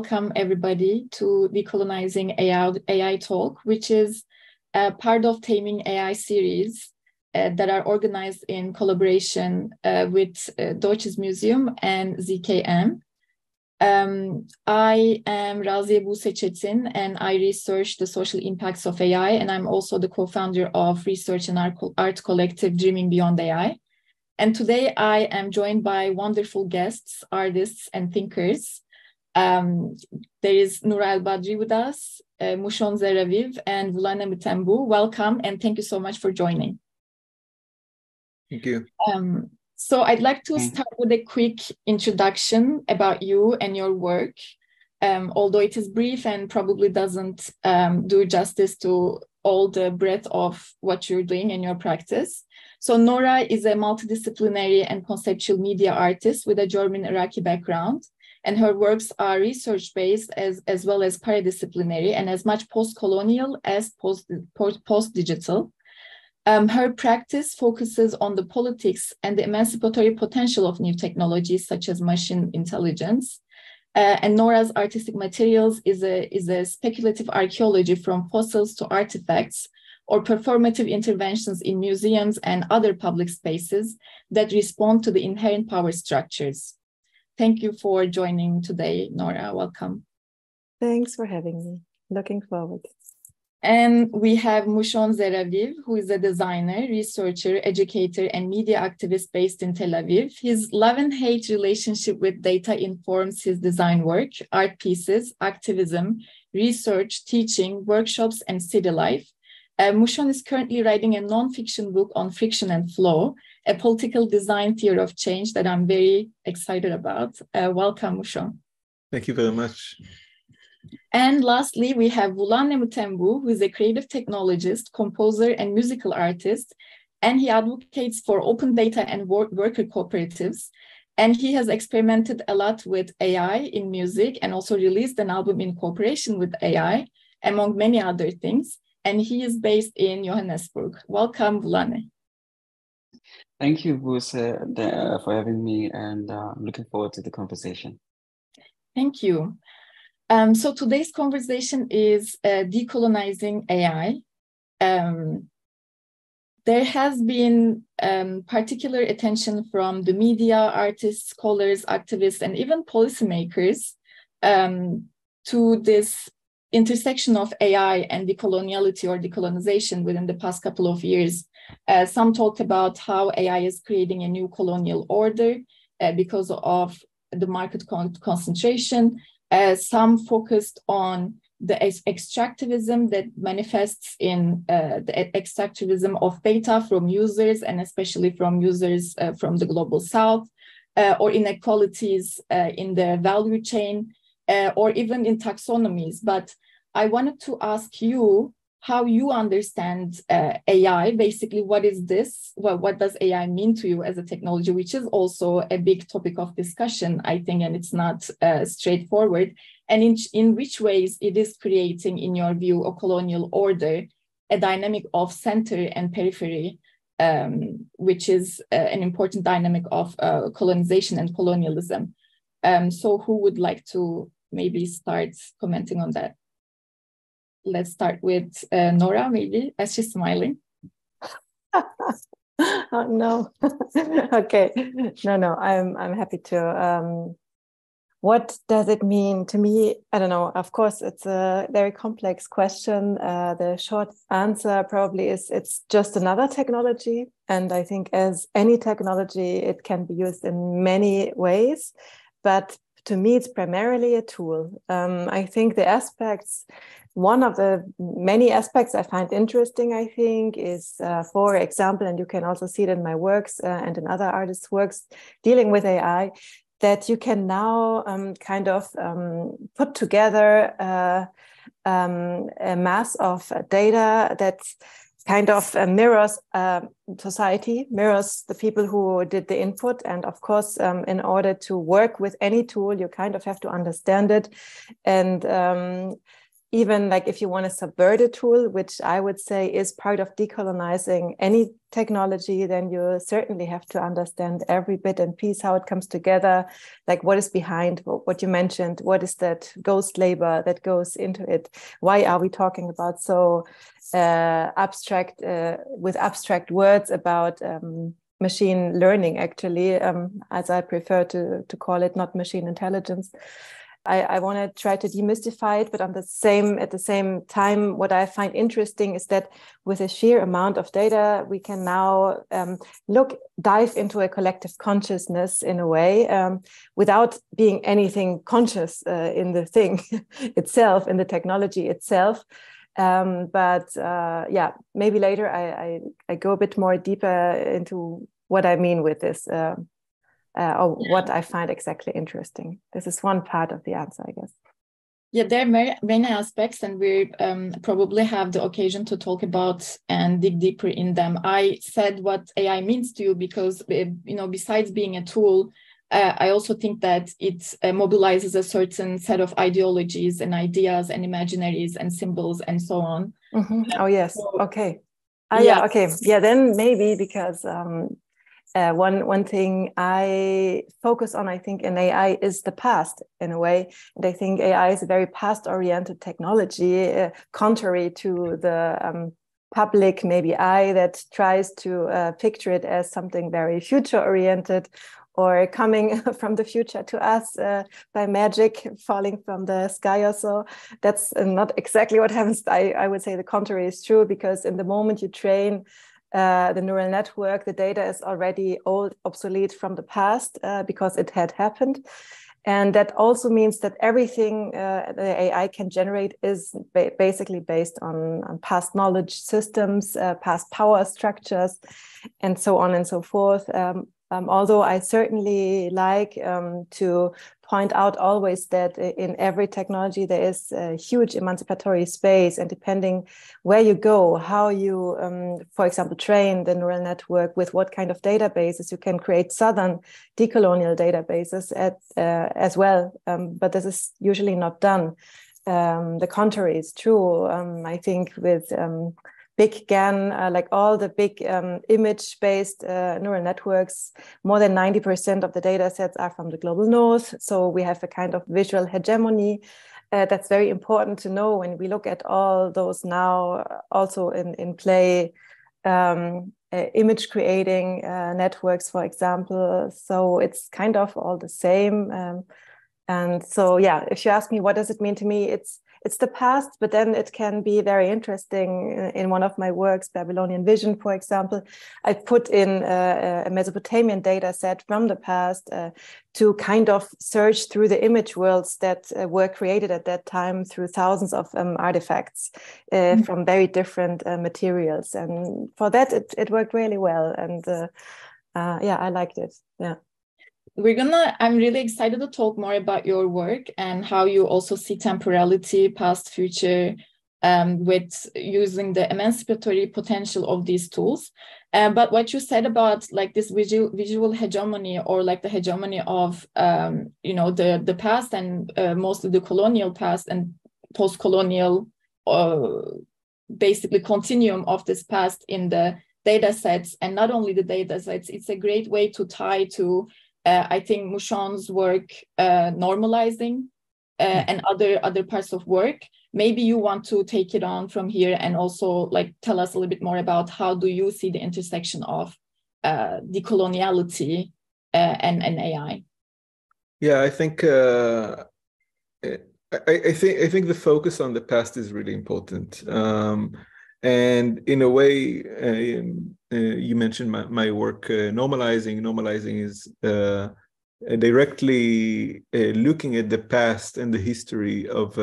welcome everybody to Decolonizing AI Talk, which is part of Taming AI series that are organized in collaboration with Deutsches Museum and ZKM. I am Buse Çetin, and I research the social impacts of AI, and I'm also the co-founder of research and art collective Dreaming Beyond AI. And today I am joined by wonderful guests, artists, and thinkers. There is Nora Al-Badri with us, Mushon Zer-Aviv, and Vulane Mthembu. Welcome, and thank you so much for joining. Thank you. So I'd like to start with a quick introduction about you and your work, although it is brief and probably doesn't do justice to all the breadth of what you're doing in your practice. So Nora is a multidisciplinary and conceptual media artist with a German-Iraqi background, and her works are research-based as well as paradisciplinary and as much post-colonial as post-digital. Her practice focuses on the politics and the emancipatory potential of new technologies such as machine intelligence. And Nora's artistic materials is a speculative archaeology from fossils to artifacts or performative interventions in museums and other public spaces that respond to the inherent power structures. Thank you for joining today, Nora. Welcome. Thanks for having me. Looking forward. And we have Mushon Zer-Aviv, who is a designer, researcher, educator, and media activist based in Tel Aviv. His love and hate relationship with data informs his design work, art pieces, activism, research, teaching, workshops, and city life. Mushon is currently writing a non-fiction book on friction and flow, a political design theory of change that I'm very excited about. Welcome, Mushon. Thank you very much. And lastly, we have Vulane Mthembu, who is a creative technologist, composer, and musical artist, and he advocates for open data and worker cooperatives. And he has experimented a lot with AI in music and also released an album in cooperation with AI, among many other things. And he is based in Johannesburg. Welcome, Vulane. Thank you, Buse, for having me, and I'm looking forward to the conversation. Thank you. So today's conversation is decolonizing AI. There has been particular attention from the media, artists, scholars, activists, and even policymakers to this intersection of AI and decoloniality or decolonization within the past couple of years. Some talked about how AI is creating a new colonial order because of the market concentration. Some focused on the extractivism that manifests in the extractivism of data from users, and especially from users from the global south, or inequalities in the value chain, or even in taxonomies. But I wanted to ask you how you understand AI. Basically, what is this? Well, what does AI mean to you as a technology, which is also a big topic of discussion, I think, and it's not straightforward. And in which ways it is creating, in your view, a colonial order, a dynamic of center and periphery, which is an important dynamic of colonization and colonialism. So who would like to maybe start commenting on that? Let's start with Nora, maybe, as she's smiling. Oh, no. Okay. No, I'm happy to. What does it mean to me? I don't know. Of course, it's a very complex question. The short answer probably is it's just another technology. And I think as any technology, it can be used in many ways. But to me, it's primarily a tool. I think the aspects, one of the many aspects I find interesting, I think, is, for example, and you can also see it in my works and in other artists' works dealing with AI, that you can now kind of put together a mass of data that kind of mirrors society, mirrors the people who did the input. And of course, in order to work with any tool, you kind of have to understand it. And even like if you want to subvert a tool, which I would say is part of decolonizing any technology, then you certainly have to understand every bit and piece, how it comes together, like what is behind what you mentioned, what is that ghost labor that goes into it? Why are we talking about so abstract, with abstract words about machine learning, actually, as I prefer to call it, not machine intelligence. I want to try to demystify it, but at the same time, what I find interesting is that with a sheer amount of data, we can now dive into a collective consciousness in a way, without being anything conscious in the thing itself, in the technology itself. Yeah, maybe later I go a bit more deeper into what I mean with this. Or what I find exactly interesting. This is one part of the answer, I guess. Yeah, there are many aspects, and we probably have the occasion to talk about and dig deeper in them. I said what AI means to you because, besides being a tool, I also think that it mobilizes a certain set of ideologies and ideas and imaginaries and symbols and so on. Mm-hmm. Oh, yes. So, okay. Yeah. Okay. Yeah, then maybe because one thing I focus on, I think, in AI is the past in a way. And I think AI is a very past-oriented technology, contrary to the public, maybe eye that tries to picture it as something very future-oriented or coming from the future to us by magic falling from the sky or so. That's not exactly what happens. I would say the contrary is true, because in the moment you train the neural network, the data is already old, obsolete from the past because it had happened. And that also means that everything the AI can generate is basically based on past knowledge systems, past power structures, and so on and so forth. Although I certainly like to point out always that in every technology there is a huge emancipatory space, and depending where you go, how you, for example, train the neural network, with what kind of databases, you can create southern decolonial databases as well. But this is usually not done. The contrary is true. I think with big GAN, like all the big image-based neural networks, more than 90% of the data sets are from the global north. So we have a kind of visual hegemony. That's very important to know when we look at all those now also in play image creating networks, for example. So it's kind of all the same. And so, yeah, if you ask me, what does it mean to me? It's the past, but then it can be very interesting. In one of my works, Babylonian Vision, for example, I put in a Mesopotamian data set from the past to kind of search through the image worlds that were created at that time through thousands of artifacts from very different materials. And for that, it worked really well. And yeah, I liked it. Yeah. I'm really excited to talk more about your work and how you also see temporality, past, future, with using the emancipatory potential of these tools. But what you said about like this visual hegemony, or like the hegemony of, the past, and mostly the colonial past and post-colonial, basically continuum of this past in the data sets, and not only the data sets, it's a great way to tie to I think Mushon's work, normalizing, and other parts of work. Maybe you want to take it on from here and also like tell us a little bit more about how do you see the intersection of decoloniality and AI? Yeah, I think I think the focus on the past is really important. And in a way, you mentioned my work, normalizing. Normalizing is directly looking at the past and the history of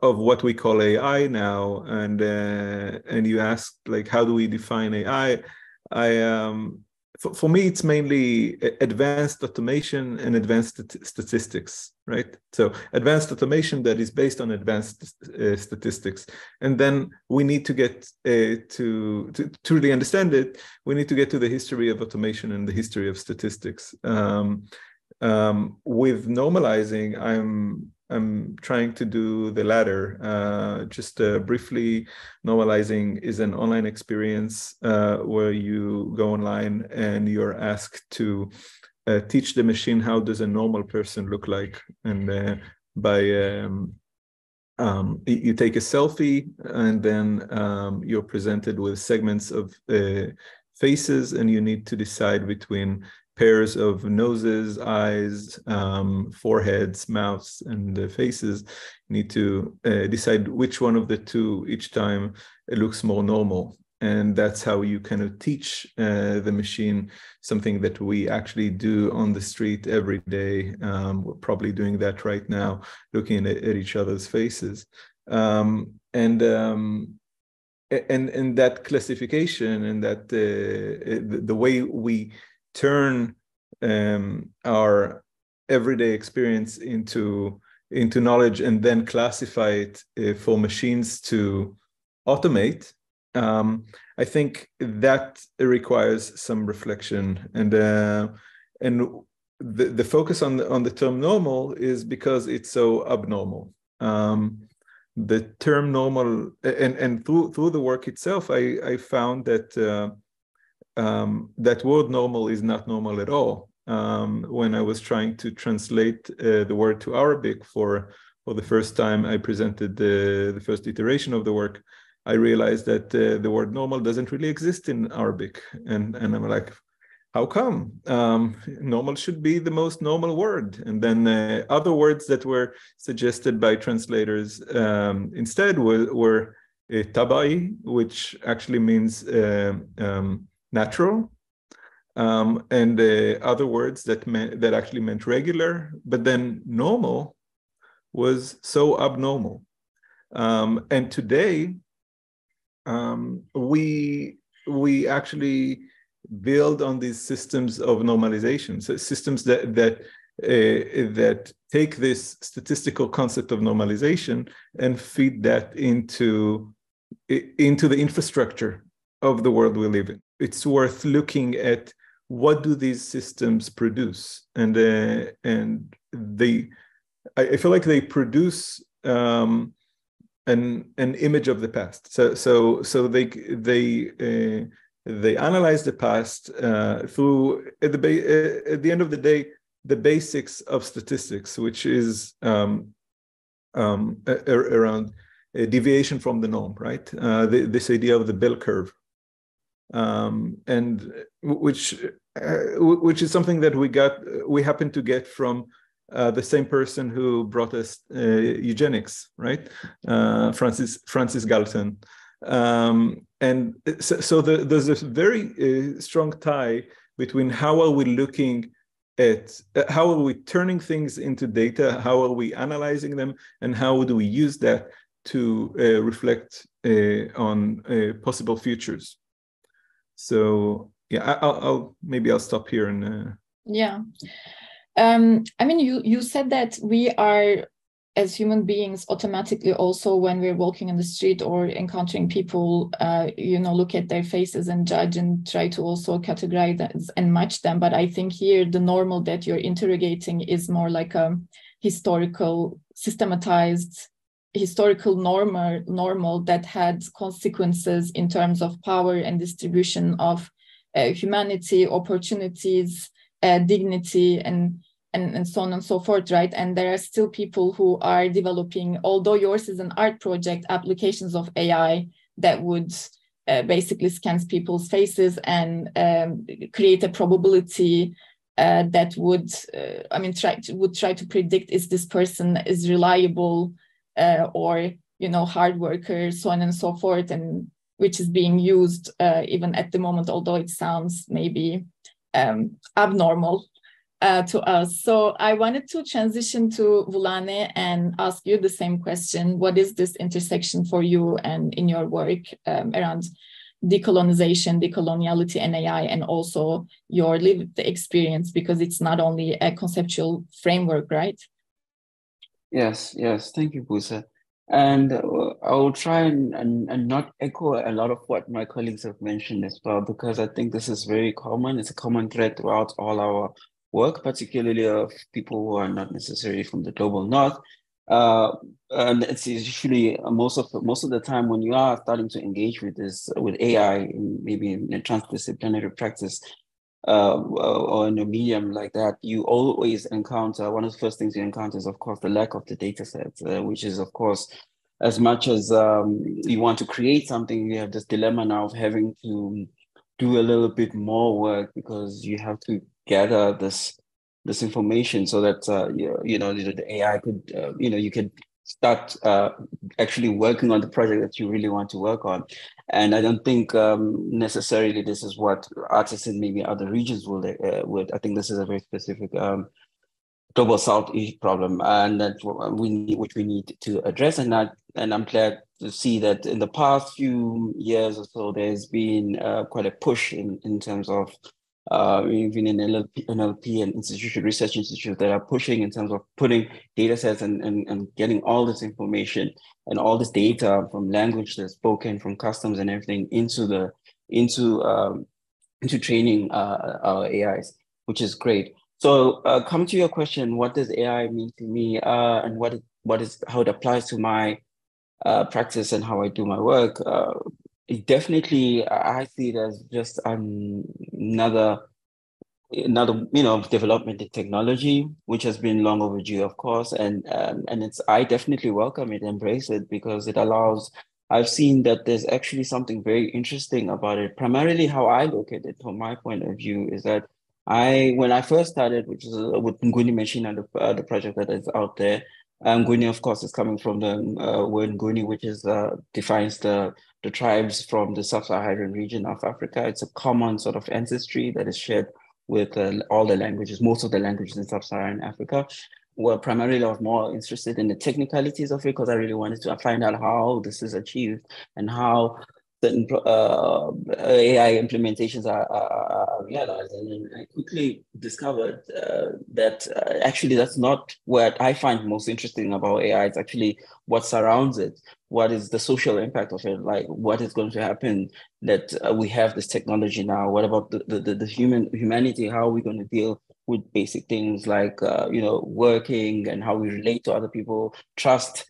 what we call AI now. And you asked, like, how do we define AI? For me, it's mainly advanced automation and advanced statistics, right? So advanced automation that is based on advanced statistics. And then we need to get to really understand it, we need to get to the history of automation and the history of statistics. With normalizing, I'm trying to do the latter. Just briefly, Normalizing is an online experience where you go online and you're asked to teach the machine how does a normal person look like, and you take a selfie, and then you're presented with segments of faces, and you need to decide between pairs of noses, eyes, foreheads, mouths, and faces. You need to decide which one of the two each time it looks more normal. And that's how you kind of teach the machine something that we actually do on the street every day. We're probably doing that right now, looking at each other's faces. And that classification, and that the way we turn our everyday experience into knowledge and then classify it for machines to automate, I think that requires some reflection. And the focus on the term normal is because it's so abnormal. The term normal, and through the work itself, I found that that word normal is not normal at all. When I was trying to translate the word to Arabic for the first time, I presented the first iteration of the work. I realized that the word normal doesn't really exist in Arabic. And I'm like, how come? Normal should be the most normal word. And then other words that were suggested by translators instead were tabai, which actually means natural, and other words that actually meant regular, but then normal was so abnormal. And today, we actually build on these systems of normalization, so systems that take this statistical concept of normalization and feed that into the infrastructure of the world we live in. It's worth looking at what do these systems produce, and I feel like they produce an image of the past. So they analyze the past through at the end of the day the basics of statistics, which is around a deviation from the norm, right? This idea of the bell curve. And which is something that we happen to get from the same person who brought us eugenics, right? Francis Galton. And so there's a very strong tie between how are we looking at, how are we turning things into data, how are we analyzing them, and how do we use that to reflect on possible futures. So yeah, I'll stop here and yeah. I mean, you said that we are, as human beings, automatically also when we're walking in the street or encountering people, look at their faces and judge and try to also categorize and match them. But I think here the normal that you're interrogating is more like a historical, systematized, historical normal that had consequences in terms of power and distribution of humanity, opportunities, dignity, and so on and so forth, right? And there are still people who are developing, although yours is an art project, applications of AI that would basically scan people's faces and create a probability that would try to predict is this person is reliable or hard worker, so on and so forth, and which is being used even at the moment, although it sounds maybe abnormal to us. So I wanted to transition to Vulane and ask you the same question. What is this intersection for you and in your work around decolonization, decoloniality, and AI, and also your lived experience, because it's not only a conceptual framework, right? Yes. Thank you, Buse. And I will try and not echo a lot of what my colleagues have mentioned as well, because I think this is very common. It's a common thread throughout all our work, particularly of people who are not necessarily from the global north. And it's usually most of the time when you are starting to engage with AI, maybe in a transdisciplinary practice, or in a medium like that, you always encounter, one of the first things you encounter is, of course, the lack of the data set, which is, of course, as much as you want to create something, you have this dilemma now of having to do a little bit more work, because you have to gather this information so that the AI could you can start actually working on the project that you really want to work on. And I don't think necessarily this is what artists in maybe other regions would. I think this is a very specific global South problem, and that which we need to address. And I'm glad to see that in the past few years or so, there's been quite a push in terms of even in NLP and research institutes that are pushing in terms of putting data sets and getting all this information and all this data from language that's spoken, from customs and everything into training our AIs, which is great. So come to your question, what does AI mean to me, and how it applies to my practice and how I do my work? It definitely, I see it as just another development in technology, which has been long overdue, of course, and I definitely welcome it, embrace it, because it allows. I've seen that there's actually something very interesting about it. Primarily, how I look at it from my point of view is that when I first started, which is with Nguni Machine and the project that is out there. Nguni, of course, is coming from the word Nguni, which is defines the tribes from the sub-Saharan region of Africa. It's a common sort of ancestry that is shared with all the languages, most of the languages in sub-Saharan Africa. Well, primarily I was more interested in the technicalities of it, because I really wanted to find out how this is achieved and how certain AI implementations are realized. And then I quickly discovered that actually that's not what I find most interesting about AI. It's actually what surrounds it. What is the social impact of it? Like, what is going to happen that we have this technology now? What about the humanity? How are we going to deal with basic things like working, and how we relate to other people, trust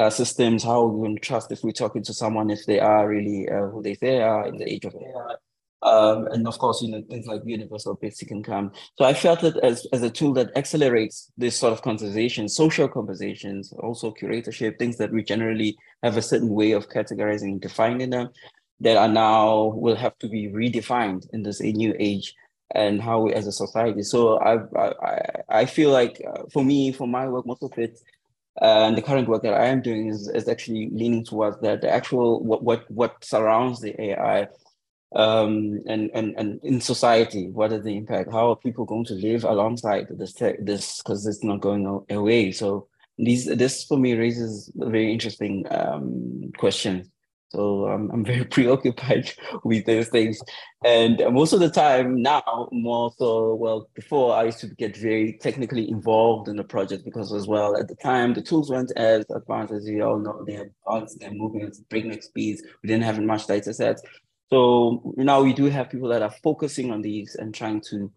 systems, how we can trust if we're talking to someone, if they are really who they say are in the age of AI. And of course, things like universal basic income. So I felt it as a tool that accelerates this sort of conversations, social conversations, also curatorship, things that we generally have a certain way of categorizing and defining them, that are now will have to be redefined in this new age, and how we as a society. So I feel like for me, for my work, most of it, and the current work that I am doing is actually leaning towards that, the actual what surrounds the AI, and in society, what is the impact? How are people going to live alongside this because it's not going away? So this for me raises a very interesting questions. So I'm very preoccupied with those things. And most of the time now, more so, well, before I used to get very technically involved in the project, because as well, at the time, the tools weren't as advanced as you all know. They're moving at breakneck speeds. We didn't have much data sets. So now we do have people that are focusing on these and trying to,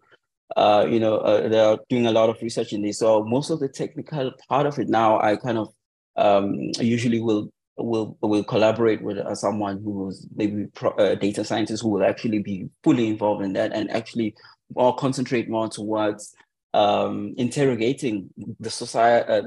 they're doing a lot of research in this. So most of the technical part of it now, I kind of usually will collaborate with someone who is maybe a data scientist who will actually be fully involved in that, and actually concentrate more towards interrogating the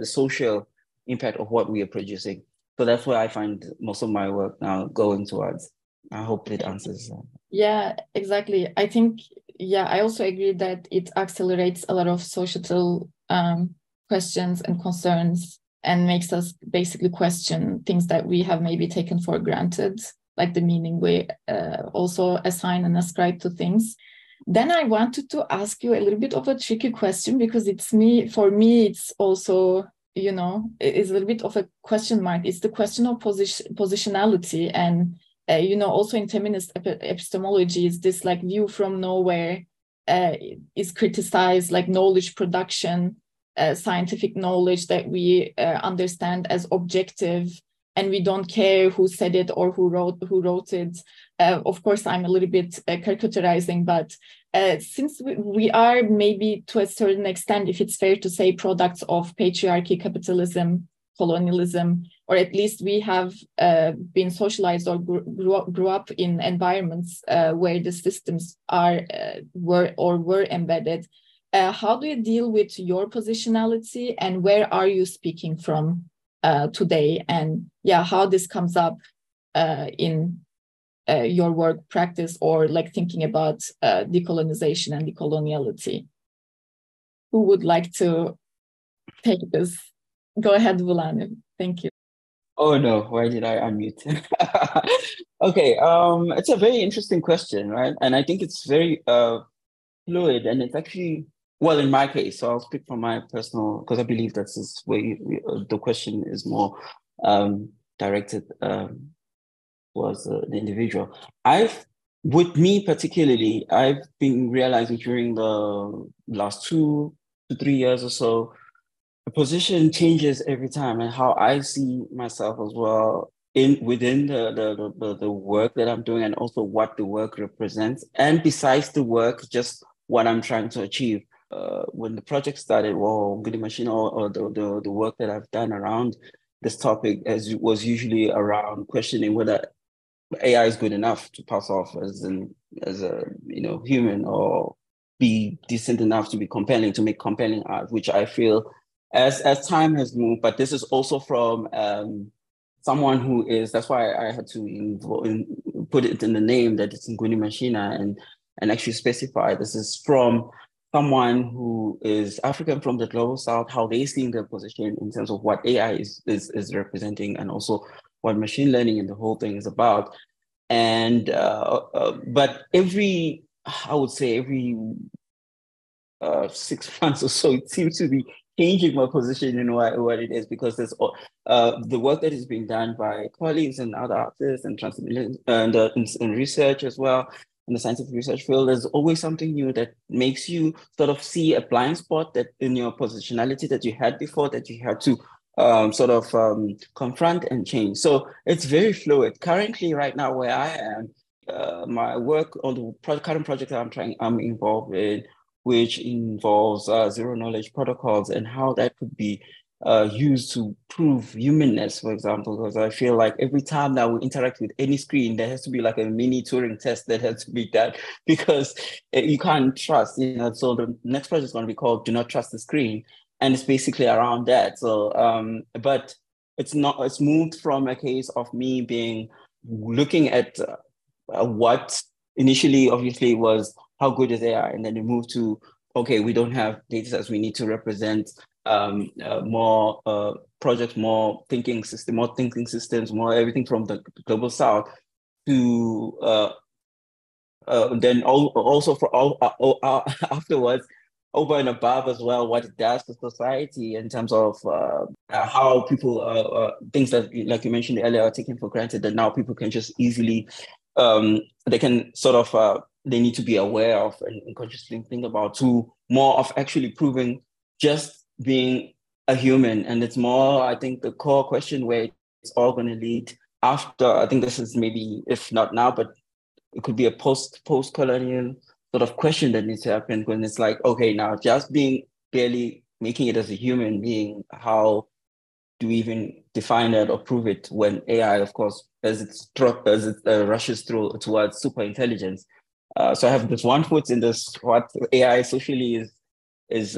social impact of what we are producing. So that's where I find most of my work now going towards. I hope it answers. Yeah, exactly. I think, I also agree that it accelerates a lot of societal questions and concerns, and makes us basically question things that we have maybe taken for granted, like the meaning we also assign and ascribe to things. Then I wanted to ask you a little bit of a tricky question, because for me, it's also, it's a little bit of a question mark. It's the question of positionality. And, also in feminist epistemology, is this like view from nowhere is criticized, like knowledge production, scientific knowledge that we understand as objective, and we don't care who said it or who wrote it. Of course, I'm a little bit caricaturizing, but since we are maybe to a certain extent, if it's fair to say, products of patriarchy, capitalism, colonialism, or at least we have been socialized or grew up in environments where the systems were embedded. How do you deal with your positionality, and where are you speaking from today? And yeah, how this comes up in your work practice, or like thinking about decolonization and decoloniality? Who would like to take this? Go ahead, Vulane. Thank you. Oh no, why did I unmute? Okay, it's a very interesting question, right? And I think it's very fluid, and it's actually, well, in my case, so I'll speak from my personal, because I believe that's where the question is more directed towards the individual. With me particularly, I've been realizing during the last 2 to 3 years or so, the position changes every time, and how I see myself as well within the work that I'm doing, and also what the work represents, and besides the work, just what I'm trying to achieve. When the project started, well, Good Machine, or the work that I've done around this topic was usually around questioning whether AI is good enough to pass off as a human, or be decent enough to be compelling, to make compelling art, which I feel as time has moved. But this is also from someone who is, that's why I had to put it in the name that it's Nguni Mashina, and actually specify this is from someone who is African from the global south, how they see their position in terms of what AI is representing, and also what machine learning and the whole thing is about. And but every 6 months or so, it seems to be changing my position in what it is, because there's the work that is being done by colleagues and other artists and in research as well, in the scientific research field. There's always something new that makes you sort of see a blind spot that in your positionality that you had before, that you had to confront and change. So it's very fluid. Currently, right now, where I am, my work on the current project that I'm involved in, which involves zero knowledge protocols, and how that could be used to prove humanness, for example, because I feel like every time that we interact with any screen, there has to be like a mini Turing test that has to be done, because you can't trust, so the next project is going to be called Do Not Trust the Screen. And it's basically around that. So, but it's moved from a case of me looking at what initially obviously was how good is AI, and then it moved to, okay, we don't have data sets, we need to represent more projects, more thinking systems, more everything from the global south to then also for afterwards, over and above as well, what it does to society in terms of how people, things that, like you mentioned earlier, are taken for granted, that now people can just easily, they can sort of, they need to be aware of and consciously think about, to more of actually proving just being a human. And it's more, I think, the core question where it's all going to lead after, I think this is maybe, if not now, but it could be a post-colonial sort of question that needs to happen, when it's like, okay, now just barely making it as a human being, how do we even define it or prove it, when AI, of course, as it rushes towards super intelligence. So I have this one foot in this, what AI socially is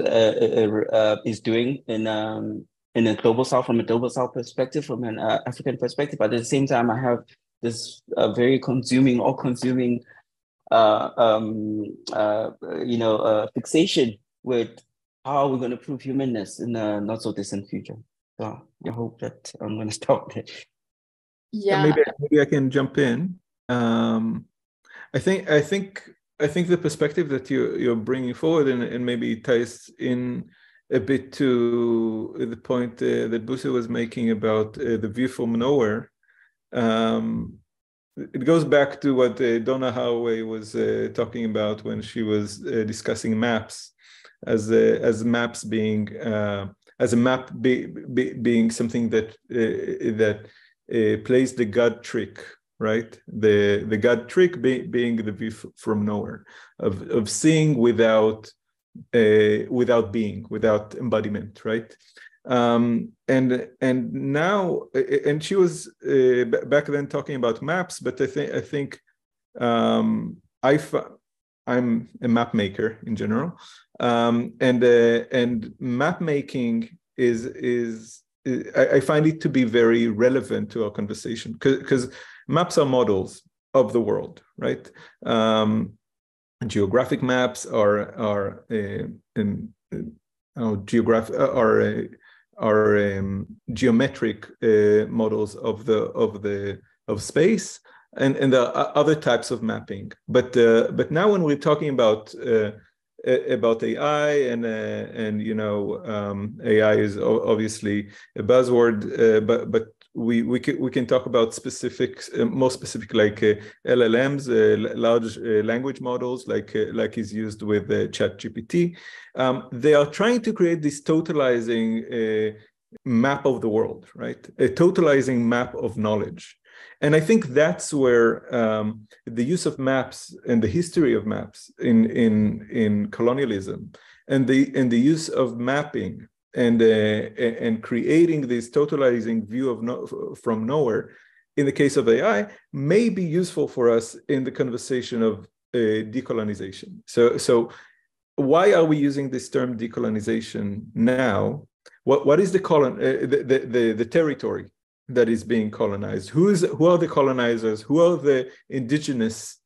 doing in a global south, from a global south perspective, from an African perspective. But at the same time, I have this very consuming fixation with how we're going to prove humanness in a not so distant future. So I hope that I'm going to stop there. Yeah, maybe I can jump in. I think the perspective that you're bringing forward, and maybe ties in a bit to the point that Buse was making about the view from nowhere. It goes back to what Donna Haraway was talking about when she was discussing maps, as maps being as a map being something that plays the God trick, right? The God trick being the view from nowhere, of seeing without being, without embodiment, right? And now, and she was back then talking about maps, but I think I'm a map maker in general, and map making is I find it to be very relevant to our conversation, because maps are models of the world, right? Geographic maps are geometric models of space, and there are other types of mapping. But now when we're talking about AI, and you know, AI is obviously a buzzword, but we can talk about specifics, more specific, like LLMs, large language models, like is used with ChatGPT. They are trying to create this totalizing map of the world, right? A totalizing map of knowledge. And I think that's where the use of maps and the history of maps in colonialism, and the use of mapping and creating this totalizing view of from nowhere, in the case of AI, may be useful for us in the conversation of decolonization. So why are we using this term decolonization now? What is the territory that is being colonized? Who are the colonizers? Who are the indigenous?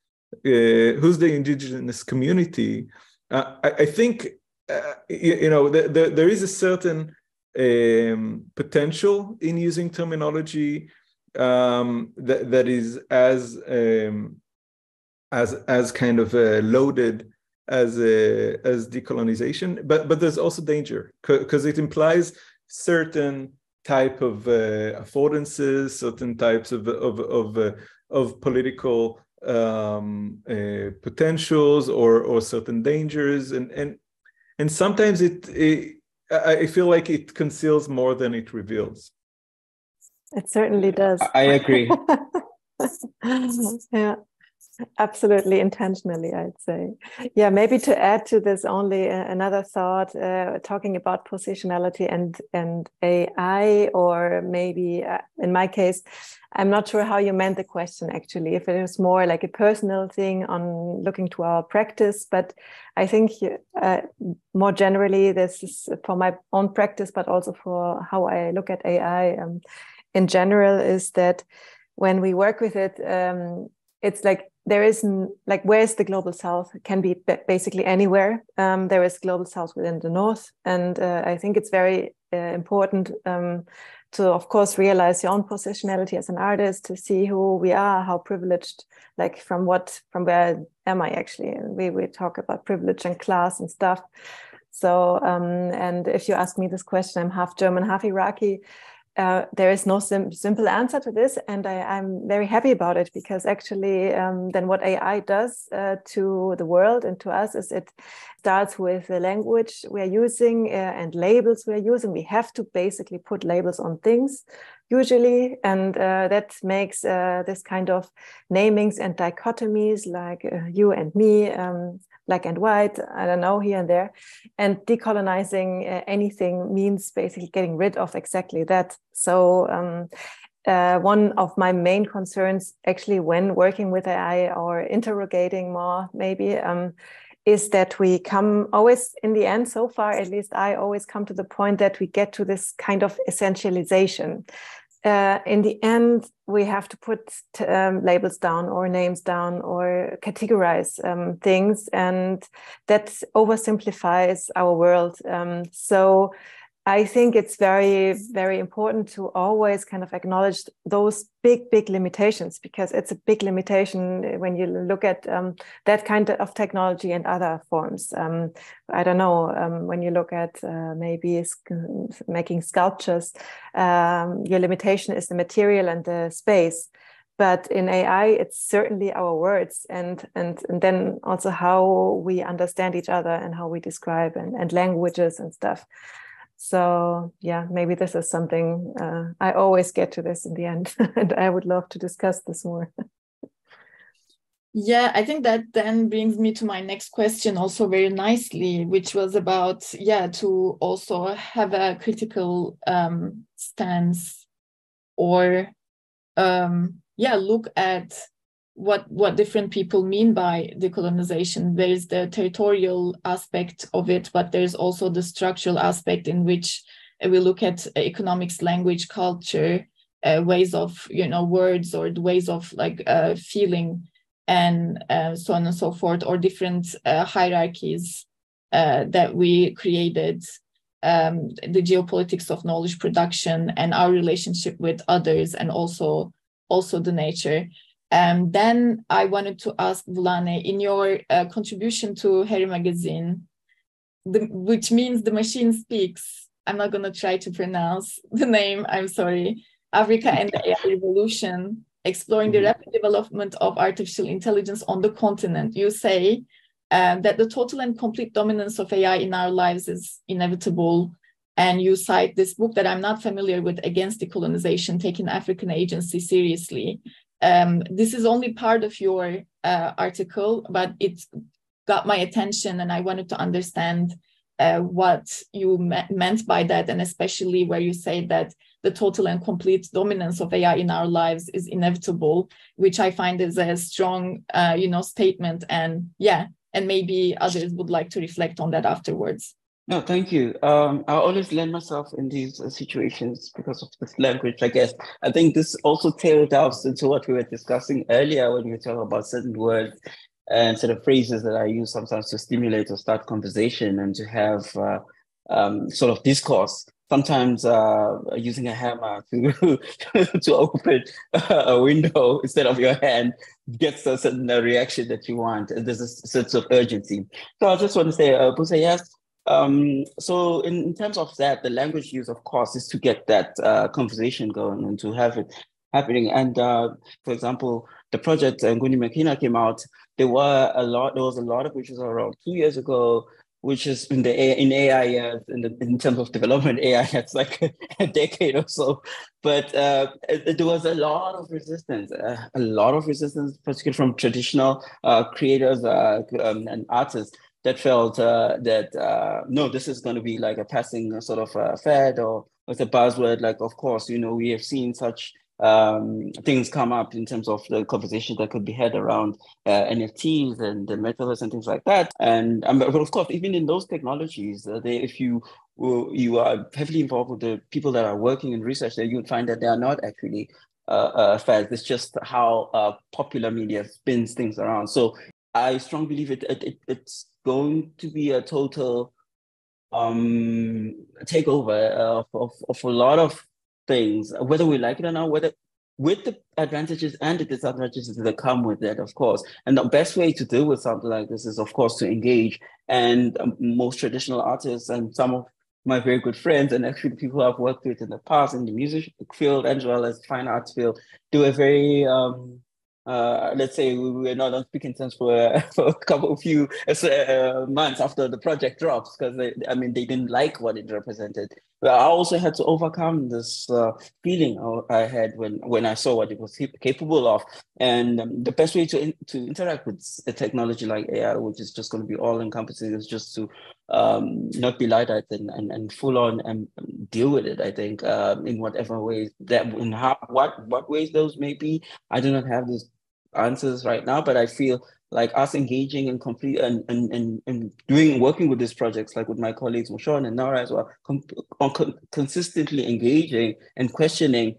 Who's the indigenous community? I think you know, there is a certain potential in using terminology that is as kind of loaded as decolonization, but there's also danger, because it implies certain type of affordances, certain types of political potentials, or certain dangers, and sometimes I feel like it conceals more than it reveals. It certainly does. I agree. Yeah, absolutely, intentionally, I'd say. Yeah, maybe to add to this, only another thought, talking about positionality and AI, or maybe in my case, I'm not sure how you meant the question, actually, if it was more like a personal thing on looking to our practice. But I think more generally, this is for my own practice, but also for how I look at AI in general, is that when we work with it, it's like there isn't, like, where's the global south? It can be basically anywhere. There is global south within the north. And I think it's very important to, of course, realize your own positionality as an artist, to see who we are, how privileged, like from where am I actually? And we talk about privilege and class and stuff. So, and if you ask me this question, I'm half German, half Iraqi. There is no simple answer to this, and I'm very happy about it, because actually then what AI does to the world and to us is it starts with the language we're using and labels we're using. We have to basically put labels on things usually, and that makes this kind of namings and dichotomies, like you and me, black and white, I don't know, here and there. And decolonizing anything means basically getting rid of exactly that. So one of my main concerns, actually, when working with AI or interrogating more, maybe, is that we come always, in the end, so far, at least I always come to the point that we get to this kind of essentialization. In the end, we have to put labels down or names down or categorize things, and that oversimplifies our world. So I think it's very, very important to always kind of acknowledge those big limitations, because it's a big limitation when you look at that kind of technology and other forms. I don't know, when you look at maybe making sculptures, your limitation is the material and the space. But in AI, it's certainly our words and then also how we understand each other and how we describe and languages and stuff. So yeah, maybe this is something I always get to this in the end, and I would love to discuss this more. Yeah, I think that then brings me to my next question also very nicely, which was about, to also have a critical stance or, look at what different people mean by decolonization. There's the territorial aspect of it, but there's also the structural aspect in which we look at economics, language, culture, ways of, words, or the ways of feeling, and so on and so forth, or different hierarchies that we created, the geopolitics of knowledge production and our relationship with others, and also the nature. Then I wanted to ask Vulane, in your contribution to Harry Magazine, which means The Machine Speaks, I'm not going to try to pronounce the name, I'm sorry, Africa and the AI Revolution, exploring the rapid development of artificial intelligence on the continent. You say that the total and complete dominance of AI in our lives is inevitable. And you cite this book that I'm not familiar with, Against Decolonization, Taking African Agency Seriously. This is only part of your article, but it got my attention, and I wanted to understand what you meant by that, and especially where you say that the total and complete dominance of AI in our lives is inevitable, which I find is a strong, statement. And maybe others would like to reflect on that afterwards. No, thank you. I always land myself in these situations because of this language, I guess. I think this also tailed off into what we were discussing earlier when we were talking about certain words and sort of phrases that I use sometimes to stimulate or start conversation and to have sort of discourse. Sometimes using a hammer to to open a window instead of your hand gets a certain reaction that you want. And there's a sense of urgency. So I just want to say, Buse, yes. So in terms of that, the language use, of course, is to get that conversation going and to have it happening. And for example, the project Nguni Makina came out. There was a lot of which was around 2 years ago, which is in AI, in terms of development AI, that's like a decade or so. But there was a lot of resistance, particularly from traditional creators and artists that felt that, no, this is going to be like a passing sort of fad, or it's a buzzword. Like, of course, we have seen such things come up in terms of the conversation that could be had around NFTs and the metaverse and things like that. And but of course, even in those technologies, if you are heavily involved with the people that are working in research, then you would find that they are not actually fads. It's just how popular media spins things around. So I strongly believe it's going to be a total takeover of a lot of things, whether we like it or not, whether with the advantages and the disadvantages that come with it, of course. And the best way to deal with something like this is, of course, to engage. And most traditional artists and some of my very good friends, and actually people I've worked with in the past in the music field as well as fine arts field, do a very let's say we were not on speaking terms for a few months after the project drops, because they didn't like what it represented. But I also had to overcome this feeling I had when I saw what it was capable of. And the best way to interact with a technology like AI, which is just going to be all encompassing, is just to not be light at and full on and deal with it. I think in whatever ways what ways those may be, I do not have these answers right now, but I feel like us engaging and complete and working with these projects, like with my colleagues Mushon and Nora as well, consistently engaging and questioning,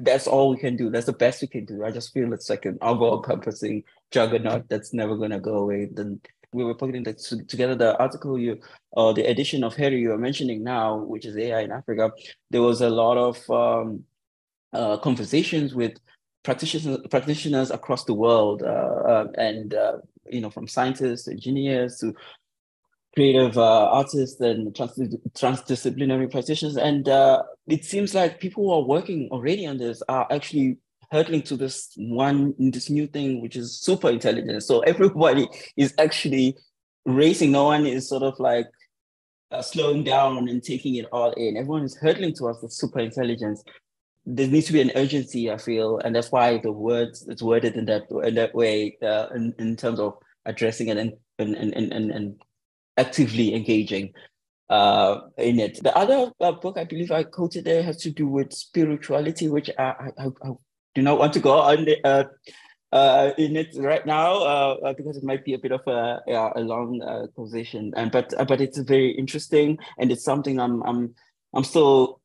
that's all we can do. That's the best we can do. I just feel it's like an all-encompassing juggernaut that's never going to go away. Then we were putting together the article the edition of Harry you are mentioning now, which is AI in Africa. There was a lot of conversations with practitioners across the world, and from scientists to engineers to creative artists and transdisciplinary practitioners. And it seems like people who are working already on this are actually hurtling to this new thing, which is super intelligence. So everybody is actually racing. No one is sort of like slowing down and taking it all in. Everyone is hurtling towards the super intelligence. there needs to be an urgency, I feel, and that's why it's worded in that way, in terms of addressing it and actively engaging in it. The other book I believe I quoted there has to do with spirituality, which I do not want to go on in it right now because it might be a bit of a long conversation. But it's very interesting, and it's something I'm still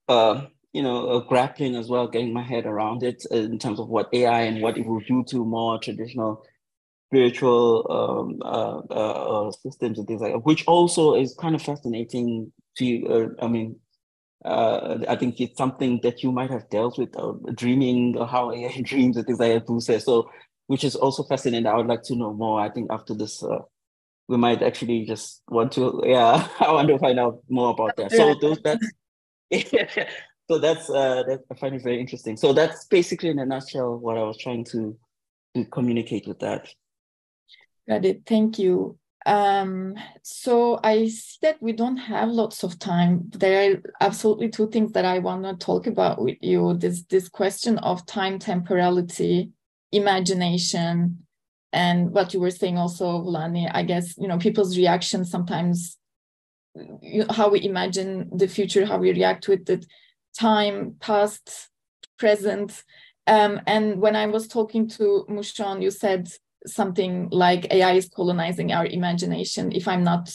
grappling as well, getting my head around it in terms of what AI and what it will do to more traditional spiritual systems and things like that, which also is kind of fascinating to you. I think it's something that you might have dealt with, dreaming, or how AI dreams and things like that, Buse. So, which is also fascinating. I would like to know more. I think after this, we might actually just want to, I want to find out more about that. So that's I find it very interesting. So that's basically in a nutshell what I was trying to communicate with that. Got it. Thank you. So I see that we don't have lots of time. There are absolutely two things that I want to talk about with you. This question of time, temporality, imagination, and what you were saying also, Vulane, I guess, people's reaction sometimes, how we imagine the future, how we react with the time, past, present. And when I was talking to Mushon, you said something like AI is colonizing our imagination, if I'm not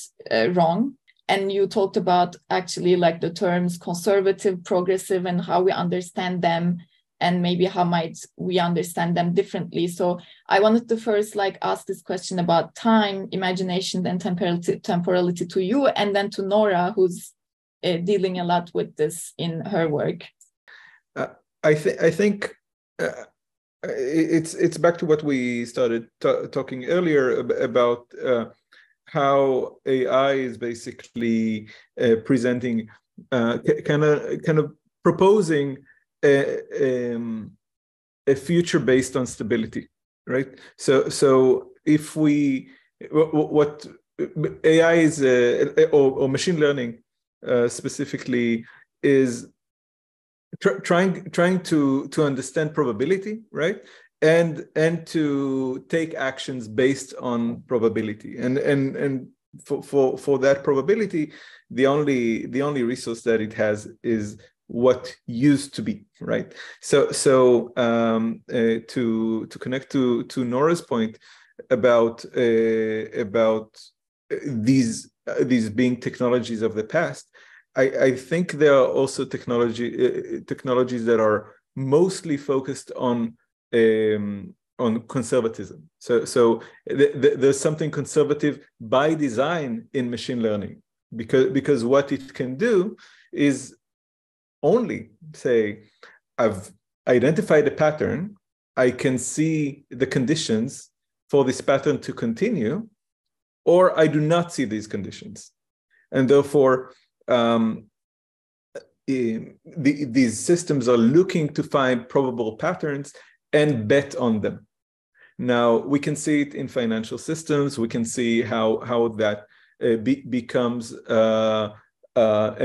wrong. And you talked about actually like the terms conservative, progressive, and how we understand them, and maybe how might we understand them differently. So I wanted to first ask this question about time, imagination, and temporality to you, and then to Nora, who's dealing a lot with this in her work. I think it's back to what we started talking earlier about how AI is basically presenting, kind of proposing a future based on stability, right? So if what AI is, or machine learning specifically, is trying to understand probability, right? And to take actions based on probability. And for that probability, the only resource that it has is what used to be, right? So to connect to Nora's point about these being technologies of the past, I think there are also technologies that are mostly focused on conservatism. So there's something conservative by design in machine learning, because what it can do is only say, I've identified a pattern, I can see the conditions for this pattern to continue, or I do not see these conditions, and therefore these systems are looking to find probable patterns and bet on them. Now, we can see it in financial systems. We can see how that becomes a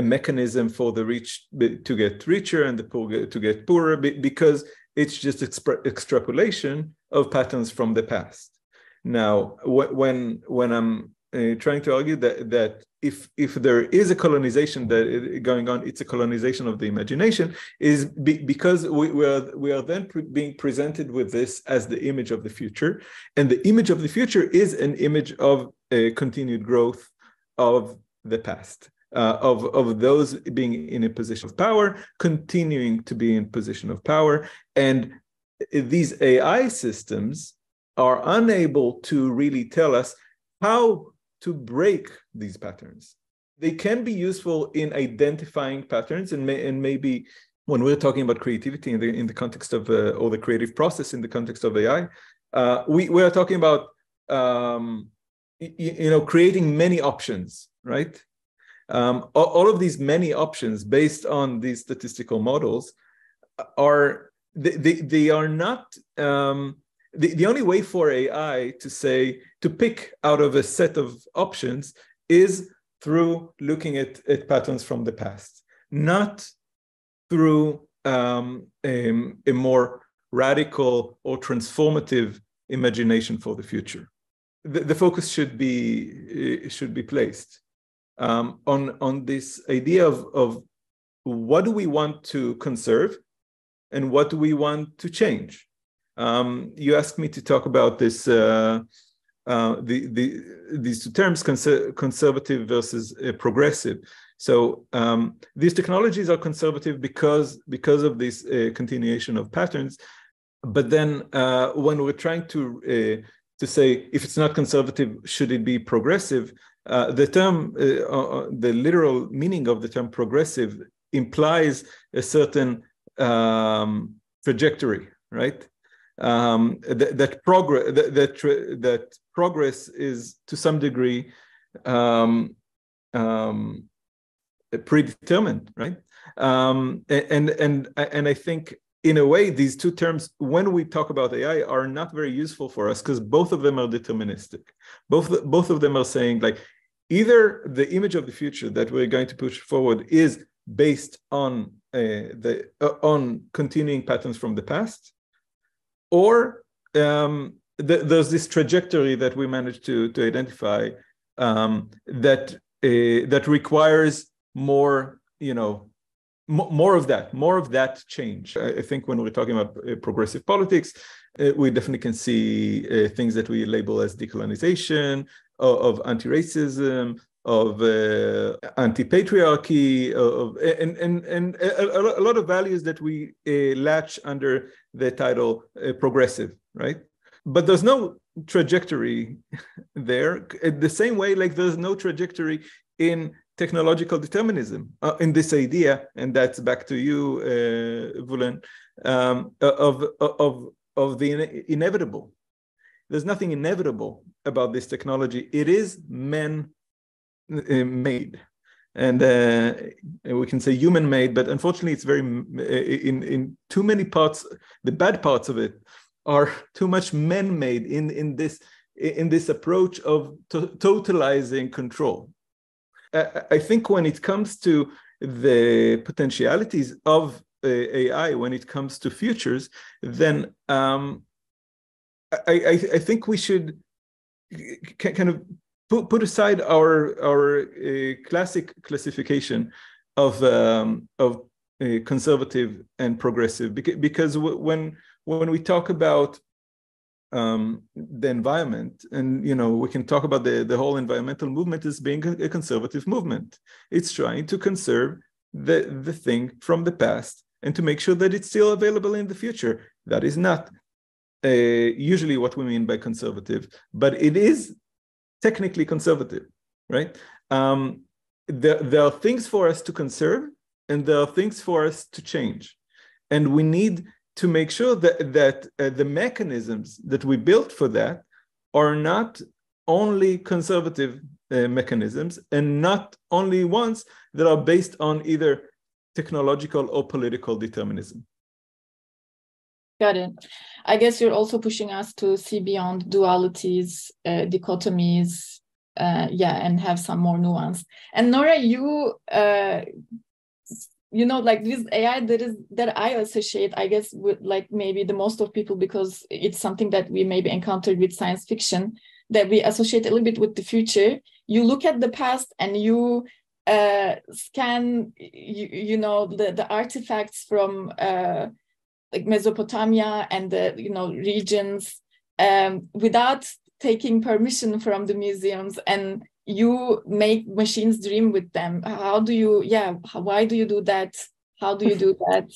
mechanism for the rich to get richer and the poor to get poorer, because it's just extrapolation of patterns from the past. Now, when I'm trying to argue that if there is a colonization that is going on, it's a colonization of the imagination, is because we are then being presented with this as the image of the future, and the image of the future is an image of a continued growth of the past, of those being in a position of power, continuing to be in position of power, and these AI systems are unable to really tell us how to break these patterns. They can be useful in identifying patterns, and maybe when we're talking about creativity in the context of or the creative process in the context of AI, we are talking about creating many options, right? All of these many options based on these statistical models are they are not. The only way for AI to pick out of a set of options is through looking at patterns from the past, not through a more radical or transformative imagination for the future. The focus should be placed on this idea of what do we want to conserve and what do we want to change. You asked me to talk about this these two terms, conservative versus progressive. So these technologies are conservative because of this continuation of patterns. But then when we're trying to say if it's not conservative, should it be progressive? The term, the literal meaning of the term progressive implies a certain trajectory, right? That progress is to some degree predetermined, right? And I think in a way these two terms, when we talk about AI, are not very useful for us because both of them are deterministic. Both of them are saying like either the image of the future that we're going to push forward is based on on continuing patterns from the past, or there's this trajectory that we managed to identify that requires more, more of that change. I think when we're talking about progressive politics, we definitely can see things that we label as decolonization, of anti-racism, of anti-patriarchy, and a lot of values that we latch under the title progressive, right? But there's no trajectory there. The same way, like there's no trajectory in technological determinism, in this idea, and that's back to you, Vulane, of the inevitable. There's nothing inevitable about this technology. It is man-made, and we can say human-made, but unfortunately, it's very in too many parts. The bad parts of it are too much man-made in this approach of totalizing control. I think when it comes to the potentialities of AI, when it comes to futures, then I think we should kind of put aside our classic classification of conservative and progressive, because when we talk about the environment, and we can talk about the whole environmental movement as being a conservative movement. It's trying to conserve the thing from the past and to make sure that it's still available in the future. That is not usually what we mean by conservative, but it is technically conservative, right? There are things for us to conserve, and there are things for us to change, and we need to make sure that the mechanisms that we built for that are not only conservative mechanisms, and not only ones that are based on either technological or political determinism. Got it. I guess you're also pushing us to see beyond dualities, dichotomies, and have some more nuance. And Nora, like this AI that I associate, I guess, with like maybe the most of people, because it's something that we maybe encountered with science fiction, that we associate a little bit with the future. You look at the past and you scan, the artifacts from like Mesopotamia and the regions without taking permission from the museums, and you make machines dream with them. How do you, why do you do that? How do you do that?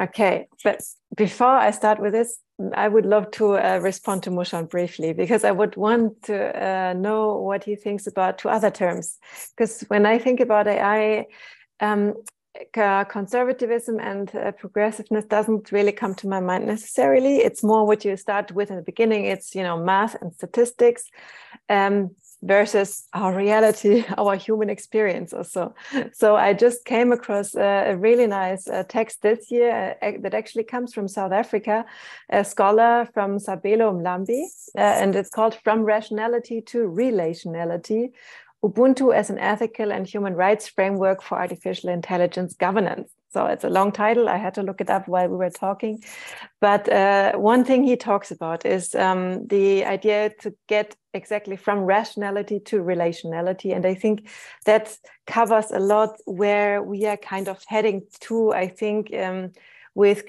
Okay, but before I start with this, I would love to respond to Mushon briefly, because I would want to know what he thinks about two other terms. Because when I think about AI, conservatism and progressiveness doesn't really come to my mind necessarily. It's more what you start with in the beginning. It's math and statistics versus our reality, our human experience also. So I just came across a really nice text this year that actually comes from South Africa, a scholar from Sabelo Mthembu, and it's called From Rationality to Relationality, Ubuntu as an ethical and human rights framework for artificial intelligence governance. So it's a long title. I had to look it up while we were talking. But one thing he talks about is the idea to get exactly from rationality to relationality. And I think that covers a lot where we are kind of heading to, I think, with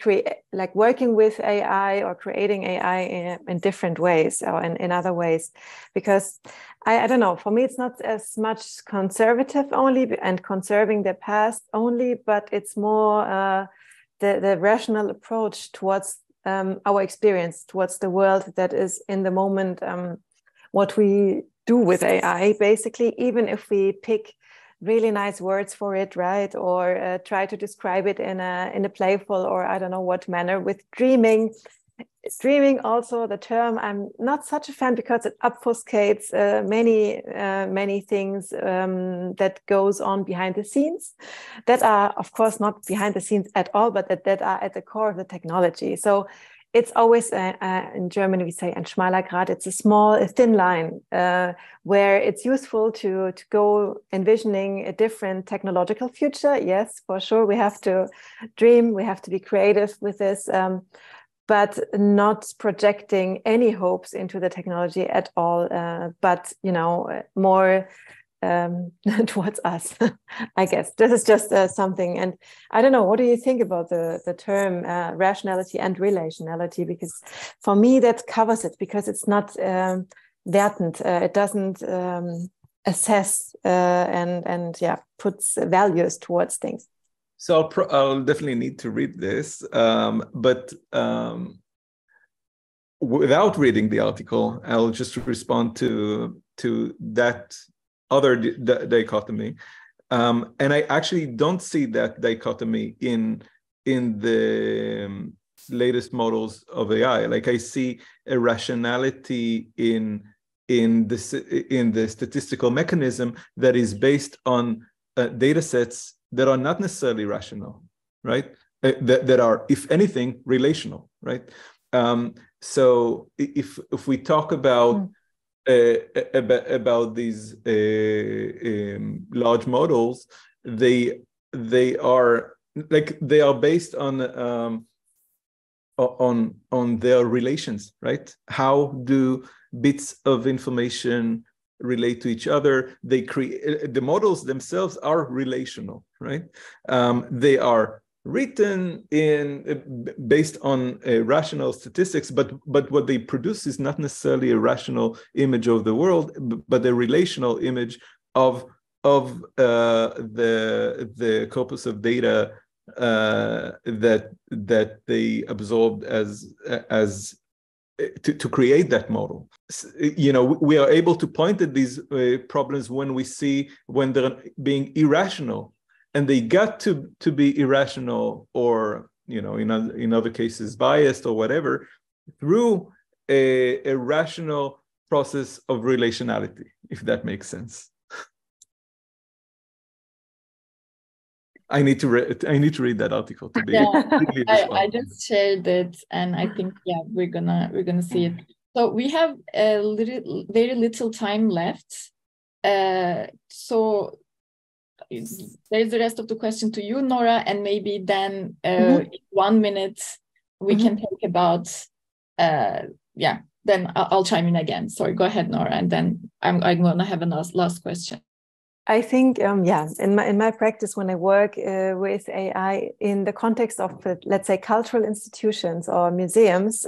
working with AI or creating AI in different ways or in other ways. Because I don't know, for me, it's not as much conservative only and conserving the past only, but it's more the rational approach towards our experience, towards the world that is in the moment, what we do with AI, basically, even if we pick really nice words for it, right? Or try to describe it in a playful or I don't know what manner with dreaming. Dreaming also, the term, I'm not such a fan because it obfuscates many things that goes on behind the scenes that are, of course, not behind the scenes at all, but that are at the core of the technology. So it's always, in German, we say ein schmaler Grat, it's a thin line where it's useful to go envisioning a different technological future. Yes, for sure, we have to dream, we have to be creative with this, but not projecting any hopes into the technology at all, but, more towards us, I guess. This is just something. And I don't know, what do you think about the term rationality and relationality? Because for me, that covers it, because it's not wertend. It doesn't assess and puts values towards things. So I'll definitely need to read this, but without reading the article, I'll just respond to that other dichotomy, and I actually don't see that dichotomy in the latest models of AI. Like, I see a rationality in the statistical mechanism that is based on data sets that are not necessarily rational, right? That are, if anything, relational, right? So if we talk about these large models, they are based on their relations, right? How do bits of information relate to each other? They create, the models themselves are relational, right? They are written based on rational statistics, but what they produce is not necessarily a rational image of the world, but a relational image of the corpus of data that they absorbed as to create that model. We are able to point at these problems when they're being irrational. And they got to be irrational, or in other cases biased or whatever, through a rational process of relationality, if that makes sense. I need to read that article to be. I just shared it, and I think we're gonna see it. So we have very little time left. So there's the rest of the question to you, Nora, and maybe then in 1 minute we can talk about then I'll chime in again. Sorry, go ahead, Nora, and then I'm gonna have a last question. I think in my practice, when I work with AI in the context of let's say cultural institutions or museums,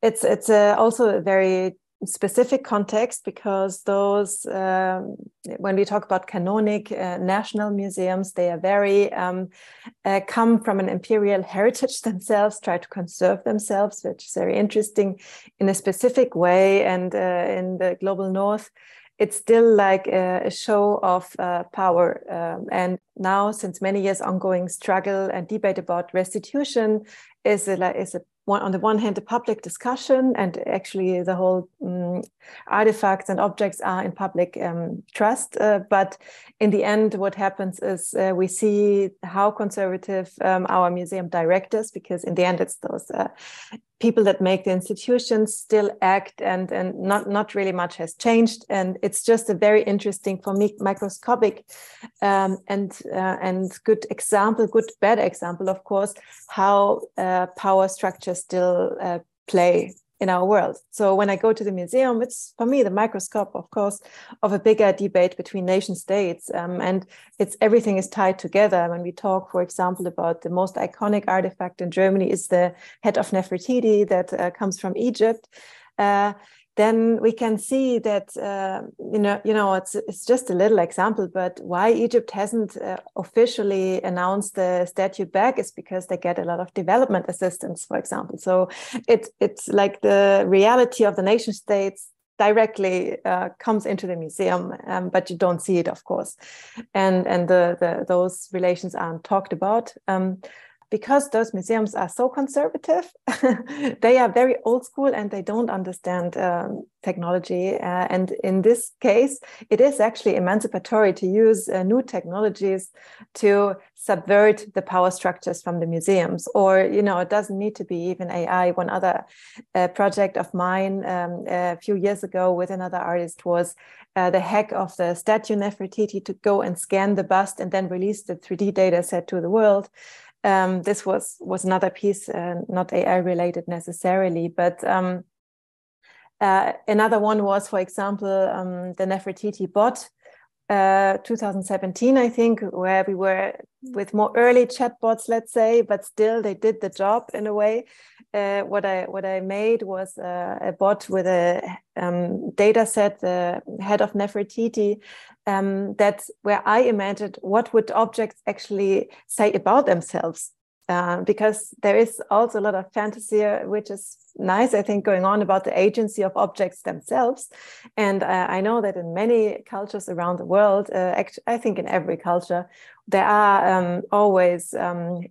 it's also a very specific context, because those when we talk about canonic national museums, they are very come from an imperial heritage themselves, try to conserve themselves, which is very interesting in a specific way. And in the global north, it's still like a show of power. And now, since many years, ongoing struggle and debate about restitution is on the one hand, a public discussion, and actually the whole artifacts and objects are in public trust. But in the end, what happens is we see how conservative our museum directors, because in the end, it's those people that make the institutions still act, and not really much has changed. And it's just a very interesting, for me, microscopic and good example, good bad example, of course, how power structures still play in our world. So when I go to the museum, it's for me the microscope, of course, of a bigger debate between nation states, and everything is tied together. When we talk, for example, about the most iconic artifact in Germany is the head of Nefertiti that comes from Egypt. Then we can see that it's just a little example, but why Egypt hasn't officially announced the statue back is because they get a lot of development assistance, for example. So it's like the reality of the nation states directly comes into the museum, but you don't see it, of course, and those relations aren't talked about. Because those museums are so conservative, they are very old school and they don't understand technology. And in this case, it is actually emancipatory to use new technologies to subvert the power structures from the museums. Or, it doesn't need to be even AI. One other project of mine a few years ago with another artist was the hack of the statue Nefertiti to go and scan the bust and then release the 3D data set to the world. This was another piece, not AI related necessarily, but another one was, for example, the Nefertiti bot, 2017, I think, where we were with more early chatbots, let's say, but still they did the job in a way. What I made was a bot with a data set, the head of Nefertiti, that's where I imagined what would objects actually say about themselves. Because there is also a lot of fantasy, which is nice, I think, going on about the agency of objects themselves. And I know that in many cultures around the world, I think in every culture, there are always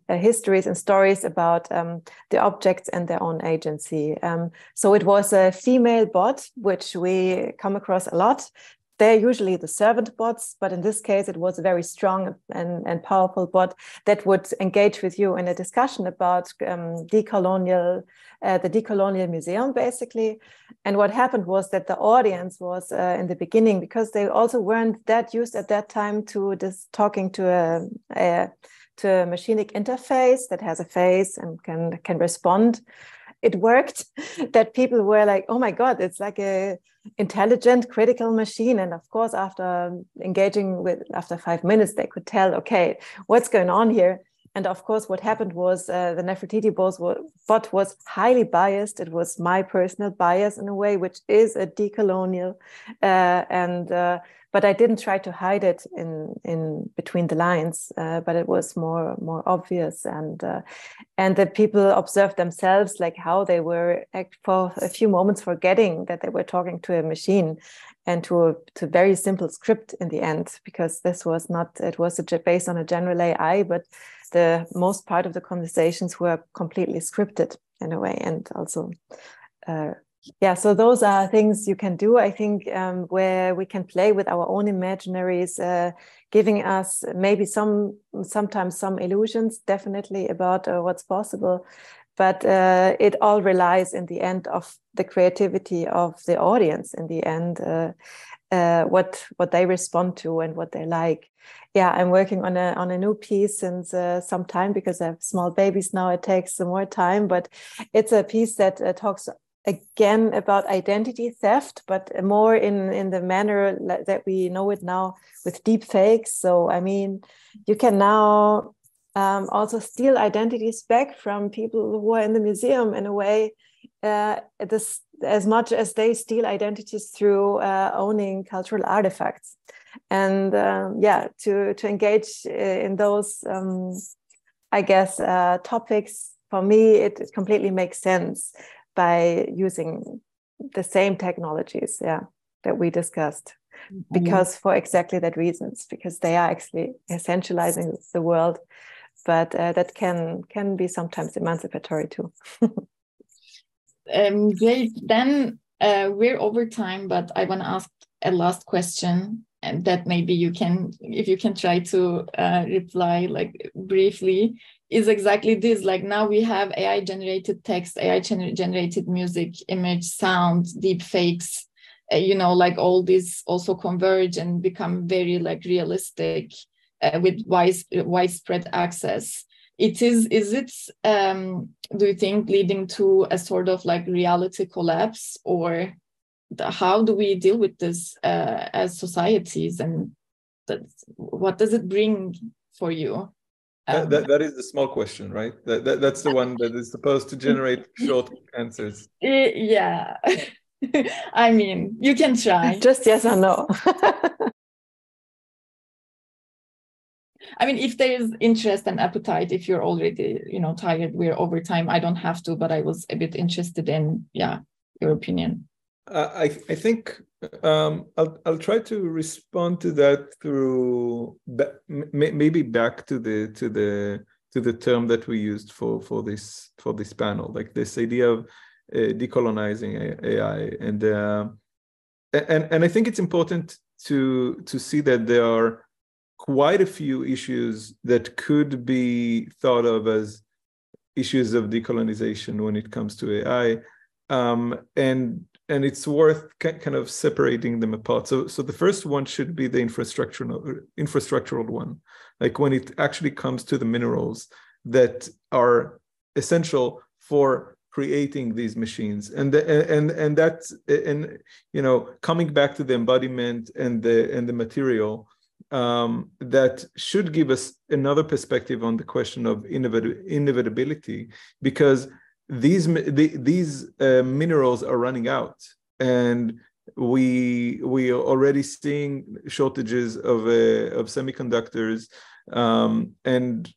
histories and stories about the objects and their own agency. So it was a female bot, which we come across a lot. They're usually the servant bots, but in this case, it was a very strong and powerful bot that would engage with you in a discussion about the decolonial museum, basically. And what happened was that the audience was in the beginning, because they also weren't that used at that time to this talking to a machinic interface that has a face and can respond. It worked that people were like, oh my God, it's like a intelligent critical machine. And of course, after engaging after 5 minutes, they could tell, okay, what's going on here? And of course, what happened was the Nefertiti bot was highly biased. It was my personal bias in a way, which is a decolonial. But I didn't try to hide it in between the lines, but it was more obvious. And the people observed themselves, like how they were for a few moments forgetting that they were talking to a machine and to a very simple script in the end, because this was not, it was based on a general AI, but the most part of the conversations were completely scripted in a way. And also, so those are things you can do, I think, where we can play with our own imaginaries, giving us maybe sometimes some illusions, definitely, about what's possible. But it all relies in the end of the creativity of the audience, in the end, what they respond to and what they like. Yeah, I'm working on a new piece since some time, because I have small babies now. It takes some more time, but it's a piece that talks again about identity theft, but more in the manner that we know it now with deep fakes. So, I mean, you can now also steal identities back from people who are in the museum in a way, as much as they steal identities through owning cultural artifacts. And to engage in those, I guess, topics, for me, it completely makes sense by using the same technologies, that we discussed, because for exactly that reasons, because they are actually essentializing the world, but that can be sometimes emancipatory too. Great. Then we're over time, but I want to ask a last question, and that maybe you can, if you can try to reply like briefly. is exactly this. Like now we have AI generated text, AI generated music, image, sound, deep fakes, like all these also converge and become very like realistic with widespread access. Is it, do you think, leading to a sort of like reality collapse, or how do we deal with this as societies, and what does it bring for you? That is the small question, right? That's the one that is supposed to generate short answers. Yeah. I mean, you can try. Just yes or no. I mean, if there is interest and appetite, if you're already, tired, we're over time. I don't have to, but I was a bit interested in, your opinion. I think I'll try to respond to that through maybe back to the term that we used for this panel, like this idea of decolonizing AI, and I think it's important to see that there are quite a few issues that could be thought of as issues of decolonization when it comes to AI, and it's worth kind of separating them apart. So the first one should be the infrastructural one, like when it actually comes to the minerals that are essential for creating these machines, and that's coming back to the embodiment and the material. That should give us another perspective on the question of inevitability, because these minerals are running out, and we are already seeing shortages of semiconductors, and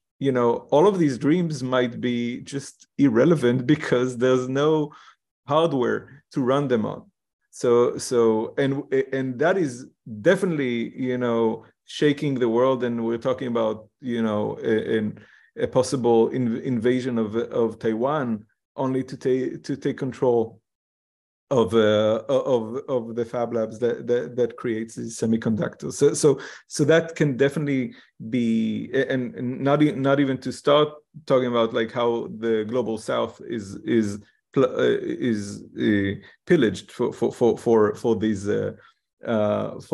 all of these dreams might be just irrelevant because there's no hardware to run them on. So and that is definitely shaking the world, and we're talking about a possible invasion of Taiwan, only to take control of the fab labs that creates these semiconductors. So that can definitely be, and not even to start talking about like how the global South is pillaged for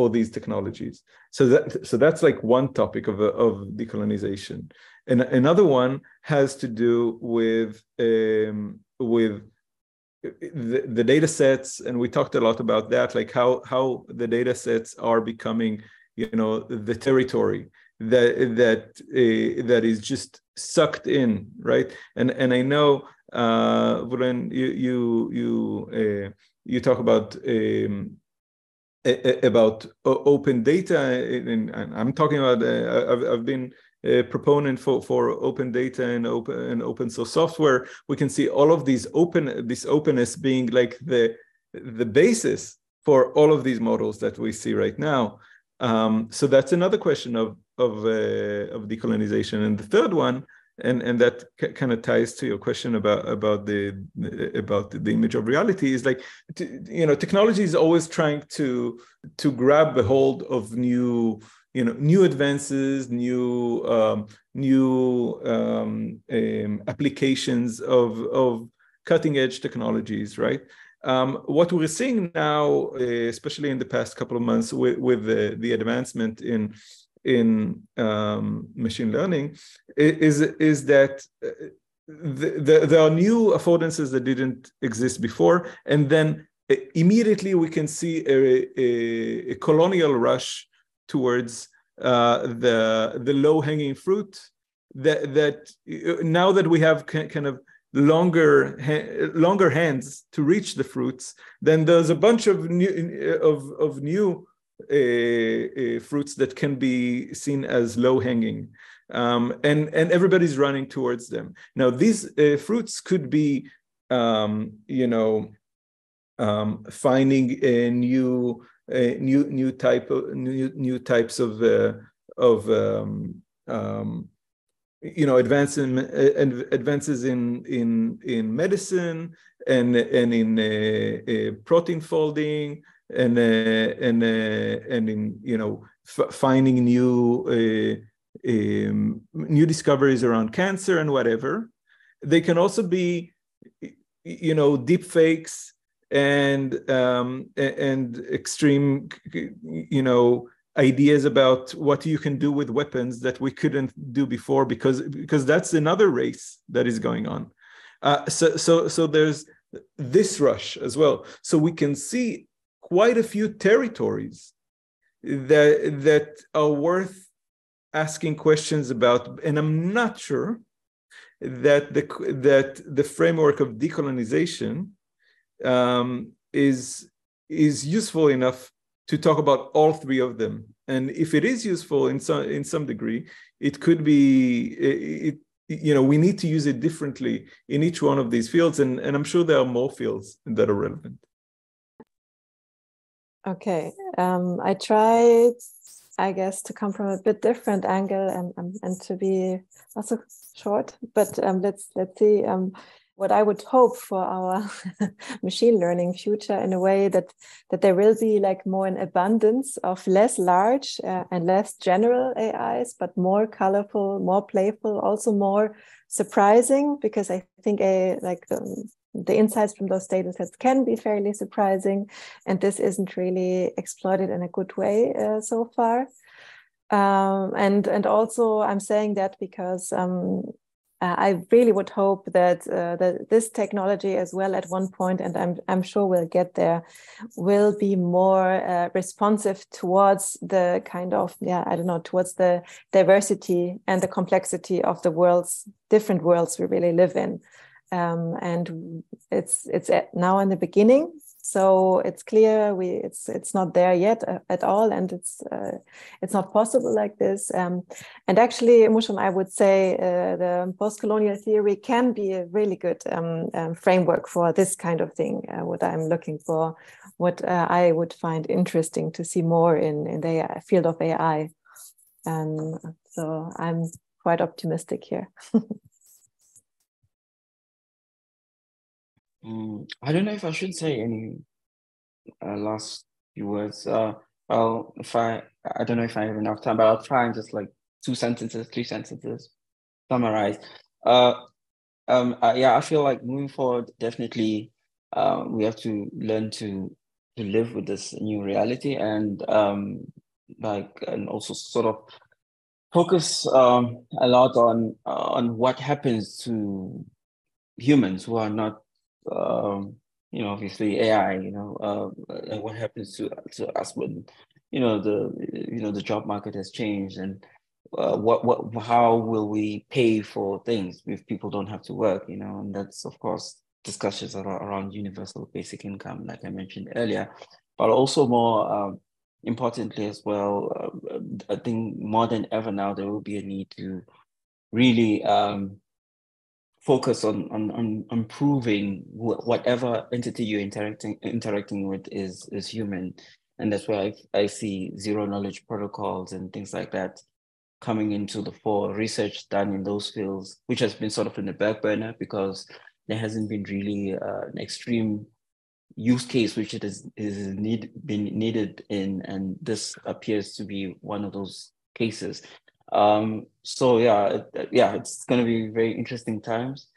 these technologies. So that's like one topic of decolonization. And another one has to do with the data sets, and we talked a lot about that, like how the data sets are becoming, the territory that is just sucked in, right? And I know, Vulane, you talk about open data, and I'm talking about I've been a proponent for open data and open source software. We can see all of this openness being like the basis for all of these models that we see right now. So that's another question of decolonization. And the third one, and that kind of ties to your question about the image of reality, is like, technology is always trying to grab a hold of new advances, new applications of cutting edge technologies, right? What we're seeing now, especially in the past couple of months, with the advancement in machine learning, is that there are new affordances that didn't exist before, and then immediately we can see a colonial rush towards the low-hanging fruit. That now that we have kind of longer hands to reach the fruits, then there's a bunch of new fruits that can be seen as low-hanging, and everybody's running towards them. Now, these fruits could be, finding a new types of advances in medicine and in protein folding, and in finding new new discoveries around cancer and whatever. They can also be, you know, deep fakes and extreme, you know, ideas about what you can do with weapons that we couldn't do before, because that's another race that is going on. So there's this rush as well. So we can see quite a few territories that are worth asking questions about, and I'm not sure that the framework of decolonization is useful enough to talk about all three of them. And if it is useful in some degree, it could be you know, we need to use it differently in each one of these fields, and I'm sure there are more fields that are relevant. Okay, I tried, I guess, to come from a bit different angle and to be also short, but let's see what I would hope for our machine learning future, in a way that there will be like more an abundance of less large and less general AIs, but more colorful, more playful, also more surprising, because I think the insights from those data sets can be fairly surprising, and this isn't really exploited in a good way so far. And also I'm saying that because I really would hope that this technology as well at one point, and I'm sure we'll get there, will be more responsive towards the kind of, towards the diversity and the complexity of the different worlds we really live in. And it's now in the beginning, so it's clear it's not there yet at all, and it's not possible like this. And actually, Mushon, I would say the post-colonial theory can be a really good framework for this kind of thing. What I'm looking for, what I would find interesting to see more in the field of AI. So I'm quite optimistic here. I don't know if I should say any last few words. Well, I don't know if I have enough time, but I'll try and just like 2 sentences, 3 sentences summarize. Yeah, I feel like moving forward, definitely we have to learn to live with this new reality, and and also sort of focus a lot on what happens to humans who are not obviously AI, and what happens to us when, the job market has changed, and how will we pay for things if people don't have to work, and that's, of course, discussions around universal basic income, like I mentioned earlier, but also more importantly as well, I think more than ever now, there will be a need to really focus on improving whatever entity you're interacting with is human. And that's why I see zero knowledge protocols and things like that coming into the fore. Research done in those fields, which has been sort of in the back burner because there hasn't been really an extreme use case which it is been needed in, and this appears to be one of those cases. So it's going to be very interesting times,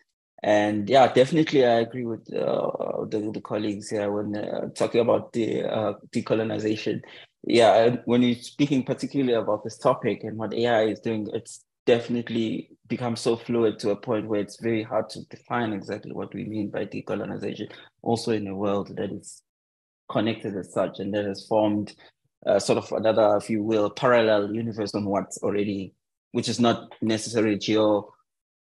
and yeah, definitely I agree with the colleagues here when talking about the decolonization. Yeah, when you're speaking particularly about this topic and what AI is doing, it's definitely become so fluid to a point where it's very hard to define exactly what we mean by decolonization, also in a world that is connected as such, and that has formed sort of another, if you will, parallel universe on what's already, which is not necessarily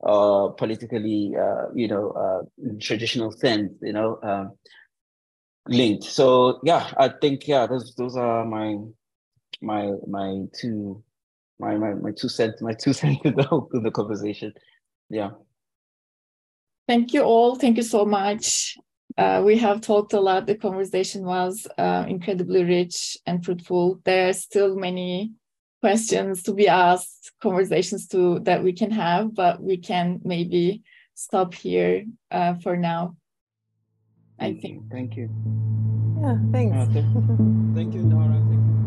politically, in traditional sense, linked. So yeah, I think those are my 2 cents in the conversation. Yeah. Thank you all. Thank you so much. We have talked a lot. The conversation was incredibly rich and fruitful. There are still many questions to be asked, conversations that we can have, but we can maybe stop here for now. I think. Thank you. Yeah, thanks. Thank you, Nora. Thank you.